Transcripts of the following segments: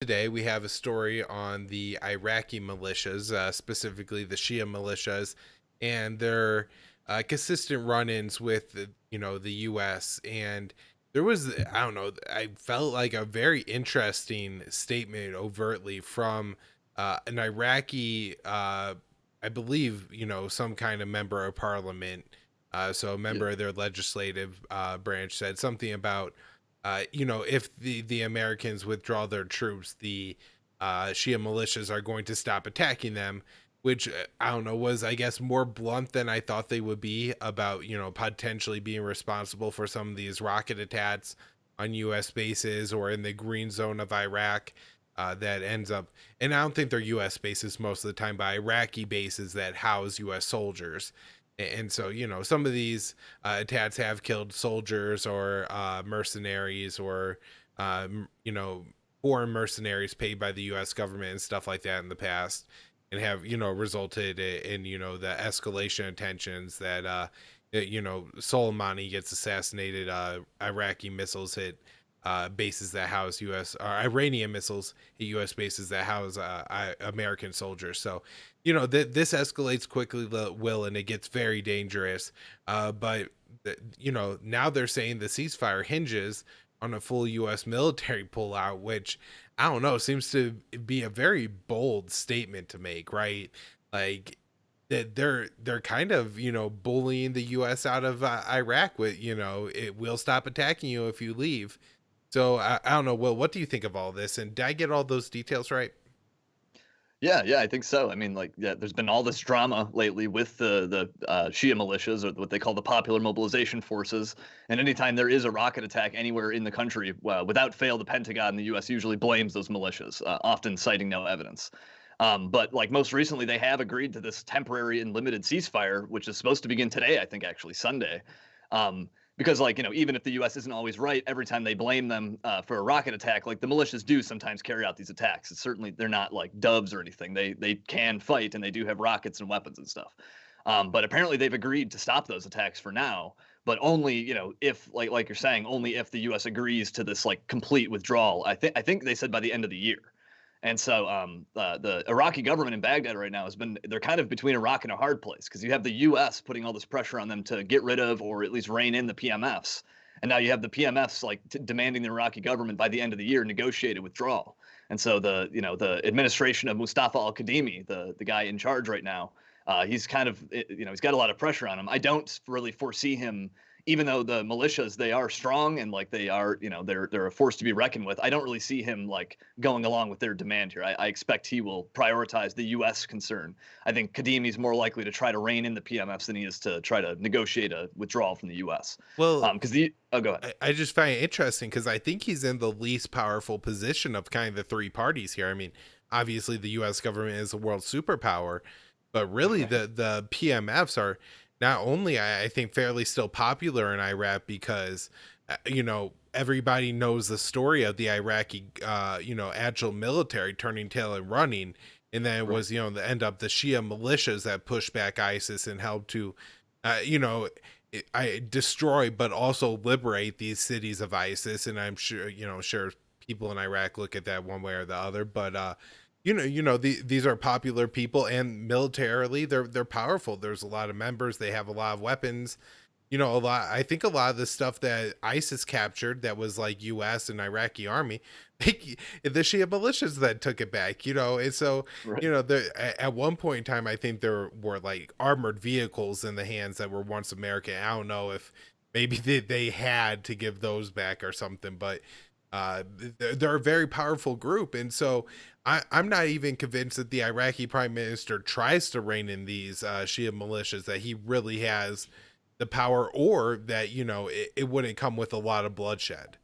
Today, we have a story on the Iraqi militias, specifically the Shia militias, and their consistent run-ins with the U.S. And there was, I don't know, I felt like a very interesting statement overtly from an Iraqi, I believe, some kind of member of parliament. So a Yeah. member of their legislative branch said something about if the Americans withdraw their troops, the Shia militias are going to stop attacking them, which I don't know, was, I guess, more blunt than I thought they would be about potentially being responsible for some of these rocket attacks on U.S. bases or in the green zone of Iraq. That ends up, and I don't think they're U.S. bases most of the time, but Iraqi bases that house U.S. soldiers. And so, some of these attacks have killed soldiers or mercenaries or, foreign mercenaries paid by the U.S. government and stuff like that in the past, and have, resulted in, the escalation of tensions that, Soleimani gets assassinated, Iraqi missiles hit bases that house U.S. or Iranian missiles hit U.S. bases that house American soldiers. So, this escalates quickly, Will, and it gets very dangerous. But now they're saying the ceasefire hinges on a full U.S. military pullout, which I don't know seems to be a very bold statement to make, right? Like that they're kind of bullying the U.S. out of Iraq with it will stop attacking you if you leave. So I don't know. Will, what do you think of all this? And did I get all those details right? Yeah, I think so. I mean, like, yeah, there's been all this drama lately with the Shia militias, or what they call the Popular Mobilization Forces. And anytime there is a rocket attack anywhere in the country, without fail, the Pentagon and the U.S. usually blames those militias, often citing no evidence. But like most recently, they have agreed to this temporary and limited ceasefire, which is supposed to begin today, I think, actually Sunday. Um, because like even if the U.S. isn't always right, every time they blame them for a rocket attack, like the militias do sometimes carry out these attacks. It's certainly they're not like doves or anything. They can fight and they do have rockets and weapons and stuff. But apparently they've agreed to stop those attacks for now, but only if like you're saying, only if the U.S. agrees to this like complete withdrawal. I think they said by the end of the year. And so the Iraqi government in Baghdad right now they're kind of between a rock and a hard place because you have the U.S. putting all this pressure on them to get rid of or at least rein in the PMFs. And now you have the PMFs like demanding the Iraqi government by the end of the year negotiate a withdrawal. And so the administration of Mustafa al-Kadhimi, the guy in charge right now, he's kind of he's got a lot of pressure on him. I don't really foresee him, even though the militias they are strong and like they are they're a force to be reckoned with. I don't really see him like going along with their demand here. I expect he will prioritize the U.S. concern. I think Kadimi's more likely to try to rein in the PMFs than he is to try to negotiate a withdrawal from the U.S. Well, Because the oh go ahead. I just find it interesting because I think he's in the least powerful position of kind of the three parties here. I mean, obviously the U.S. government is a world superpower, but really Right. the PMFs are not only I think fairly still popular in Iraq because everybody knows the story of the Iraqi agile military turning tail and running, and then it Right. was the end up the Shia militias that pushed back ISIS and helped to uh, you know I destroy but also liberate these cities of ISIS. And I'm sure sure people in Iraq look at that one way or the other, but these are popular people, and militarily they're powerful. There's a lot of members, they have a lot of weapons, a lot. I think a lot of the stuff that ISIS captured that was like US and Iraqi army, the Shia militias that took it back, and so Right. at one point in time I think there were like armored vehicles in the hands that were once American. I don't know if maybe they had to give those back or something, but they're a very powerful group. And so I'm not even convinced that the Iraqi prime minister tries to rein in these Shia militias, that he really has the power, or that it wouldn't come with a lot of bloodshed.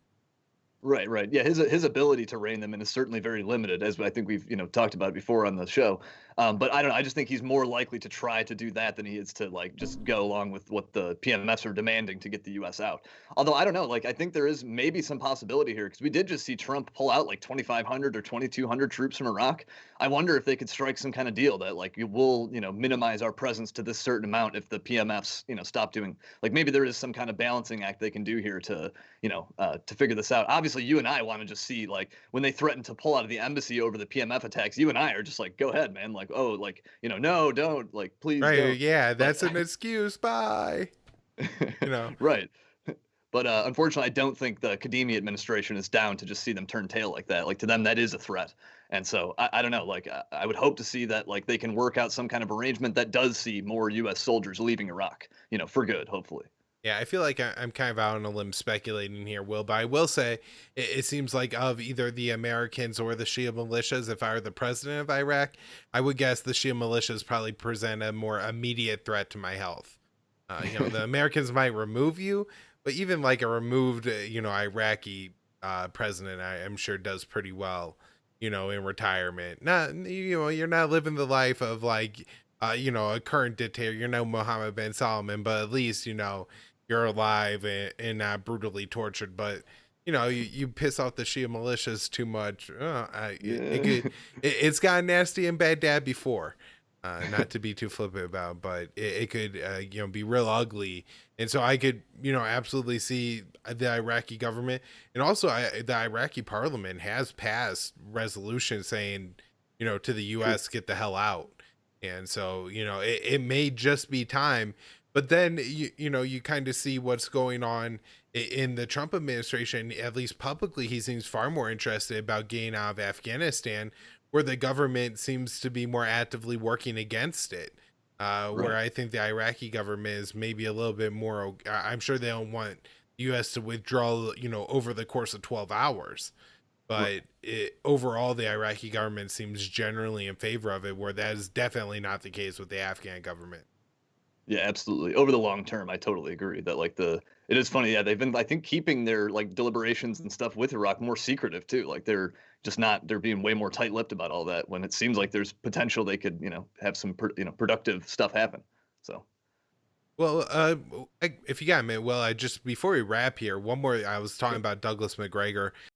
Right. Yeah, his ability to rein them in is certainly very limited, as I think we've talked about before on the show. But I don't know. I just think he's more likely to try to do that than he is to like just go along with what the PMS are demanding to get the U.S. out. Although I don't know. Like I think there is maybe some possibility here because we did just see Trump pull out like 2,500 or 2,200 troops from Iraq. I wonder if they could strike some kind of deal that like we'll minimize our presence to this certain amount if the PMFs stop doing, like maybe there is some kind of balancing act they can do here to to figure this out. Obviously obviously you and I want to just see like when they threatened to pull out of the embassy over the PMF attacks, you and I are just like, go ahead, man. Like, oh, like, no, don't, like, please Right, don't. yeah, But that's an excuse. Bye. You know. right. But unfortunately, I don't think the Kadimi administration is down to just see them turn tail like that. Like to them, that is a threat. And so I don't know. Like I would hope to see that like they can work out some kind of arrangement that does see more U.S. soldiers leaving Iraq, for good, hopefully. Yeah, I feel like I'm kind of out on a limb speculating here, Will, but I will say it seems like of either the Americans or the Shia militias, if I were the president of Iraq, I would guess the Shia militias probably present a more immediate threat to my health. The Americans might remove you, but even like a removed, Iraqi president, I'm sure does pretty well, in retirement. Not, you're not living the life of like, a current dictator. You're no Mohammed bin Salman, but at least, you're alive and not brutally tortured. But you piss off the Shia militias too much. Yeah. It's gotten nasty in Baghdad before. Not to be too flippant about, but it could be real ugly. And so I could absolutely see the Iraqi government, and also the Iraqi parliament has passed resolutions saying to the True. U.S. get the hell out. And so it may just be time. But then you kind of see what's going on in the Trump administration. At least publicly, he seems far more interested about getting out of Afghanistan, where the government seems to be more actively working against it. Where Right. I think the Iraqi government is maybe a little bit more. I'm sure they don't want the U.S. to withdraw, over the course of 12 hours. Right. But overall, the Iraqi government seems generally in favor of it, where that is definitely not the case with the Afghan government. Yeah, absolutely. Over the long term, I totally agree that like it is funny. Yeah, they've been I think keeping their like deliberations and stuff with Iraq more secretive too. Like they're being way more tight-lipped about all that when it seems like there's potential they could have some productive stuff happen. So Well, if you got a minute, well, I just before we wrap here, one more. I was talking sure. about Douglas McGregor.